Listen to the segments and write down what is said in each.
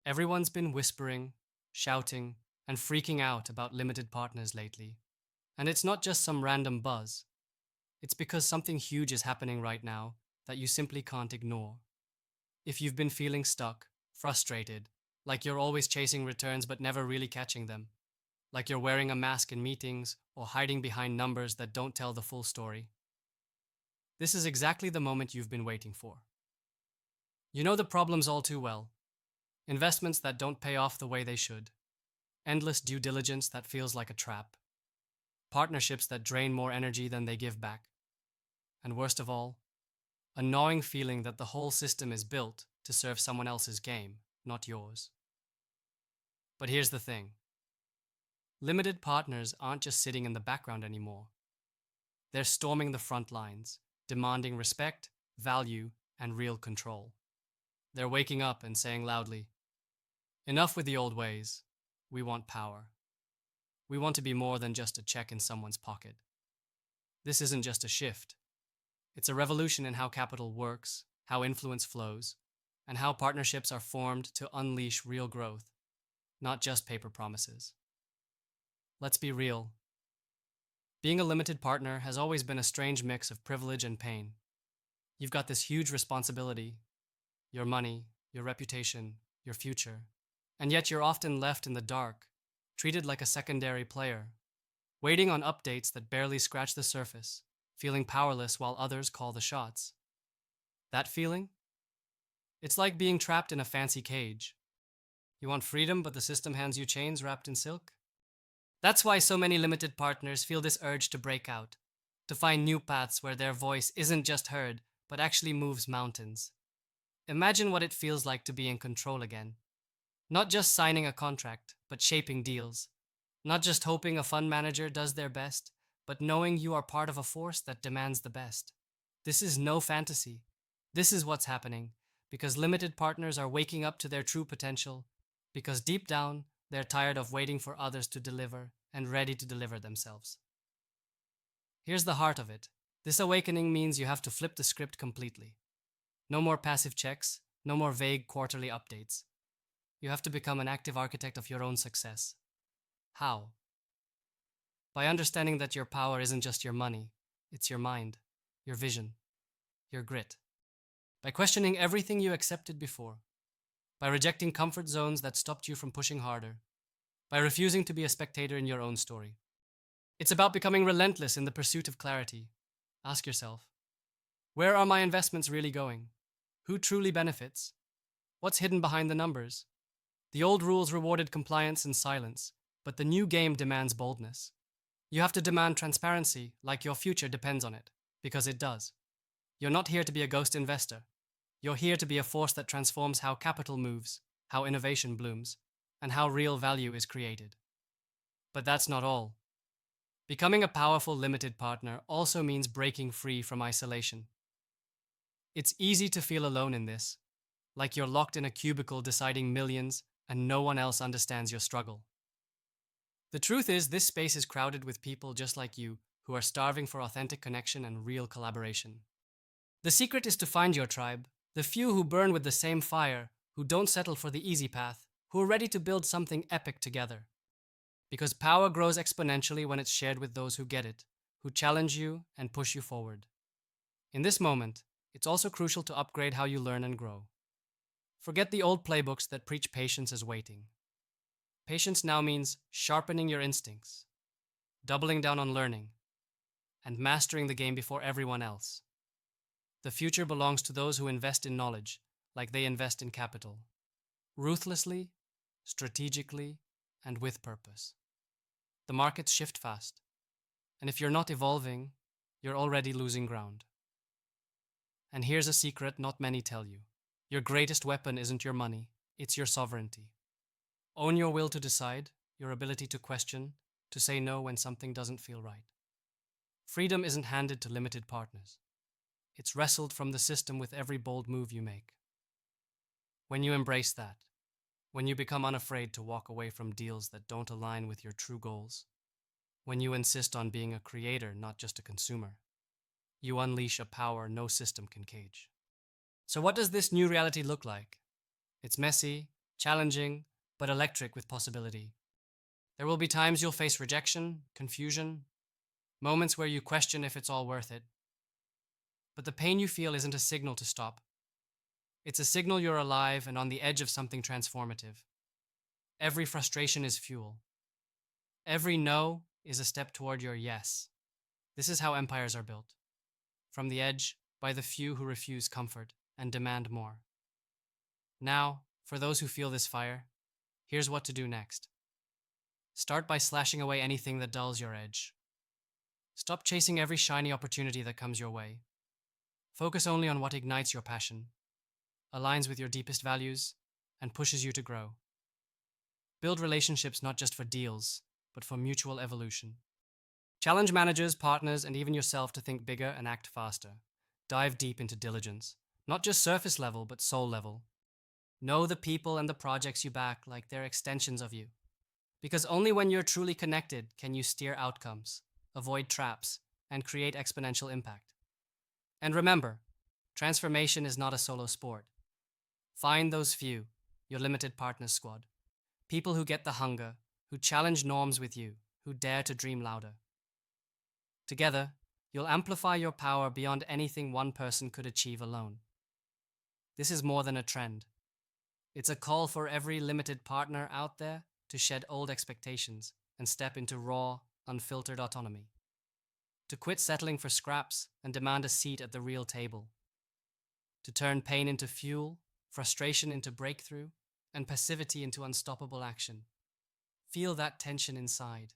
Everyone's been whispering, shouting, and freaking out about limited partners lately. And it's not just some random buzz, it's because something huge is happening right now that you simply can't ignore. If you've been feeling stuck, frustrated, like you're always chasing returns but never really catching them, like you're wearing a mask in meetings or hiding behind numbers that don't tell the full story, this is exactly the moment you've been waiting for. You know the problems all too well: investments that don't pay off the way they should, endless due diligence that feels like a trap, partnerships that drain more energy than they give back, and worst of all, a gnawing feeling that the whole system is built to serve someone else's game, not yours. But here's the thing: limited partners aren't just sitting in the background anymore. They're storming the front lines, demanding respect, value, and real control. They're waking up and saying loudly, "Enough with the old ways. We want power. We want to be more than just a check in someone's pocket." This isn't just a shift, it's a revolution in how capital works, how influence flows, and how partnerships are formed to unleash real growth, not just paper promises. Let's be real. Being a limited partner has always been a strange mix of privilege and pain. You've got this huge responsibility: your money, your reputation, your future. And yet you're often left in the dark, treated like a secondary player, waiting on updates that barely scratch the surface, feeling powerless while others call the shots. That feeling? It's like being trapped in a fancy cage. You want freedom, but the system hands you chains wrapped in silk? That's why so many limited partners feel this urge to break out, to find new paths where their voice isn't just heard, but actually moves mountains. Imagine what it feels like to be in control again. Not just signing a contract, but shaping deals. Not just hoping a fund manager does their best, but knowing you are part of a force that demands the best. This is no fantasy. This is what's happening, because limited partners are waking up to their true potential, because deep down, they're tired of waiting for others to deliver and ready to deliver themselves. Here's the heart of it: this awakening means you have to flip the script completely. No more passive checks, no more vague quarterly updates. You have to become an active architect of your own success. How? By understanding that your power isn't just your money, it's your mind, your vision, your grit. By questioning everything you accepted before. By rejecting comfort zones that stopped you from pushing harder. By refusing to be a spectator in your own story. It's about becoming relentless in the pursuit of clarity. Ask yourself, where are my investments really going? Who truly benefits? What's hidden behind the numbers? The old rules rewarded compliance and silence, but the new game demands boldness. You have to demand transparency like your future depends on it, because it does. You're not here to be a ghost investor. You're here to be a force that transforms how capital moves, how innovation blooms, and how real value is created. But that's not all. Becoming a powerful limited partner also means breaking free from isolation. It's easy to feel alone in this, like you're locked in a cubicle deciding millions and no one else understands your struggle. The truth is, this space is crowded with people just like you who are starving for authentic connection and real collaboration. The secret is to find your tribe, the few who burn with the same fire, who don't settle for the easy path, who are ready to build something epic together. Because power grows exponentially when it's shared with those who get it, who challenge you and push you forward. In this moment, it's also crucial to upgrade how you learn and grow. Forget the old playbooks that preach patience as waiting. Patience now means sharpening your instincts, doubling down on learning, and mastering the game before everyone else. The future belongs to those who invest in knowledge like they invest in capital, ruthlessly, strategically, and with purpose. The markets shift fast, and if you're not evolving, you're already losing ground. And here's a secret not many tell you: your greatest weapon isn't your money, it's your sovereignty. Own your will to decide, your ability to question, to say no when something doesn't feel right. Freedom isn't handed to limited partners. It's wrestled from the system with every bold move you make. When you embrace that, when you become unafraid to walk away from deals that don't align with your true goals, when you insist on being a creator, not just a consumer, you unleash a power no system can cage. So what does this new reality look like? It's messy, challenging, but electric with possibility. There will be times you'll face rejection, confusion, moments where you question if it's all worth it. But the pain you feel isn't a signal to stop. It's a signal you're alive and on the edge of something transformative. Every frustration is fuel. Every no is a step toward your yes. This is how empires are built. From the edge, by the few who refuse comfort and demand more. Now, for those who feel this fire, here's what to do next. Start by slashing away anything that dulls your edge. Stop chasing every shiny opportunity that comes your way. Focus only on what ignites your passion, aligns with your deepest values, and pushes you to grow. Build relationships not just for deals, but for mutual evolution. Challenge managers, partners, and even yourself to think bigger and act faster. Dive deep into diligence, not just surface level, but soul level. Know the people and the projects you back like they're extensions of you. Because only when you're truly connected can you steer outcomes, avoid traps, and create exponential impact. And remember, transformation is not a solo sport. Find those few, your limited partners squad. People who get the hunger, who challenge norms with you, who dare to dream louder. Together, you'll amplify your power beyond anything one person could achieve alone. This is more than a trend. It's a call for every limited partner out there to shed old expectations and step into raw, unfiltered autonomy. To quit settling for scraps and demand a seat at the real table. To turn pain into fuel, frustration into breakthrough, and passivity into unstoppable action. Feel that tension inside,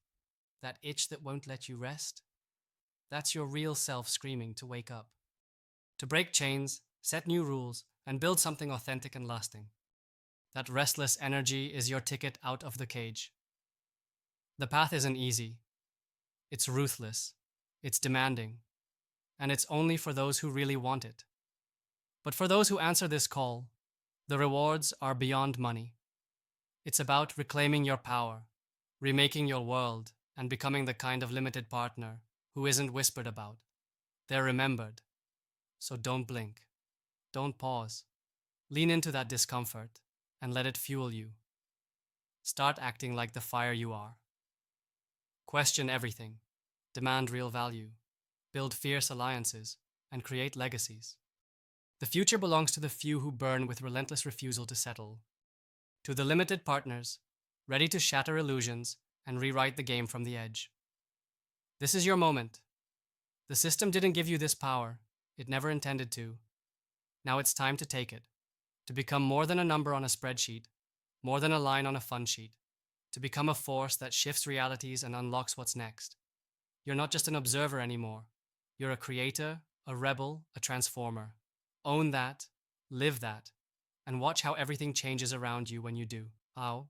that itch that won't let you rest. That's your real self screaming to wake up. To break chains, set new rules, and build something authentic and lasting. That restless energy is your ticket out of the cage. The path isn't easy. It's ruthless. It's demanding. And it's only for those who really want it. But for those who answer this call, the rewards are beyond money. It's about reclaiming your power, remaking your world, and becoming the kind of limited partner who isn't whispered about. They're remembered. So don't blink. Don't pause. Lean into that discomfort and let it fuel you. Start acting like the fire you are. Question everything. Demand real value. Build fierce alliances and create legacies. The future belongs to the few who burn with relentless refusal to settle. To the limited partners, ready to shatter illusions and rewrite the game from the edge. This is your moment. The system didn't give you this power. It never intended to. Now it's time to take it. To become more than a number on a spreadsheet, more than a line on a fun sheet. To become a force that shifts realities and unlocks what's next. You're not just an observer anymore. You're a creator, a rebel, a transformer. Own that, live that, and watch how everything changes around you when you do. How?